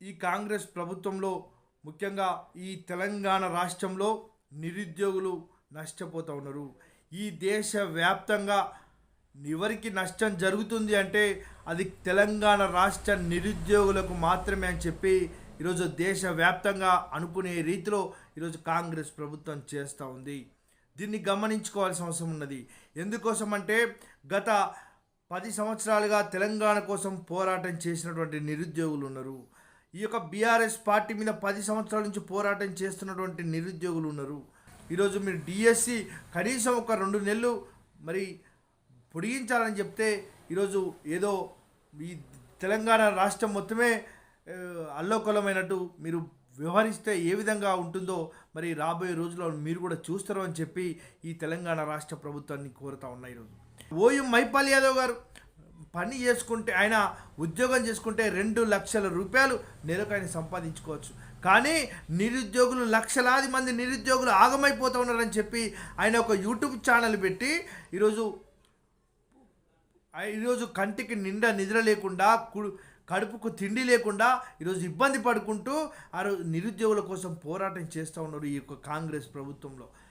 ఈ కాంగ్రెస్ ప్రభుత్వంలో ముఖ్యంగా ఈ తెలంగాణ రాష్ట్రంలో నిరుద్యోగులు నష్టపోతూ ఉన్నారు. ఈ దేశ వ్యాప్తంగా ఎవరికి నష్టం జరుగుతుంది అంటే అది తెలంగాణ రాష్ట్ర నిరుద్యోగులకు మాత్రమే అని చెప్పి ఈరోజు దేశవ్యాప్తంగా అనుకునే రీతిలో ఈరోజు కాంగ్రెస్ ప్రభుత్వం చేస్తూ ఉంది. దీన్ని గమనించుకోవాల్సిన అవసరం ఉన్నది. ఎందుకోసం అంటే గత 10 సంవత్సరాలుగా తెలంగాణ కోసం పోరాటం చేసినటువంటి నిరుద్యోగులు ఉన్నారు. ఈ యొక్క బీఆర్ఎస్ పార్టీ మీద 10 సంవత్సరాల నుంచి పోరాటం చేస్తున్నటువంటి నిరుద్యోగులు ఉన్నారు. ఈరోజు మీరు డిఎస్సి కనీసం ఒక 2 నెలలు మరి పొడిగించాలని చెప్తే ఈరోజు ఏదో ఈ తెలంగాణ రాష్ట్రం మొత్తమే అల్లోకలమైనట్టు మీరు వ్యవహరిస్తే ఏ విధంగా ఉంటుందో మరి రాబోయే రోజుల్లో మీరు కూడా చూస్తారు అని చెప్పి ఈ తెలంగాణ రాష్ట్ర ప్రభుత్వాన్ని కోరుతా ఉన్నాయి. ఈరోజు ఓయూ మైపాల్ యాదవ్ గారు పని చేసుకుంటే, ఆయన ఉద్యోగం చేసుకుంటే 2 లక్షల రూపాయలు నెలకు ఆయన సంపాదించుకోవచ్చు. కానీ నిరుద్యోగులు లక్షలాది మంది నిరుద్యోగులు ఆగమైపోతూ ఉన్నారని చెప్పి ఆయన ఒక యూట్యూబ్ ఛానల్ పెట్టి ఈరోజు కంటికి నిండా నిద్ర లేకుండా కడుపుకు తిండి లేకుండా ఈరోజు ఇబ్బంది పడుకుంటూ నిరుద్యోగుల కోసం పోరాటం చేస్తూ ఉన్నారు ఈ యొక్క కాంగ్రెస్ ప్రభుత్వంలో.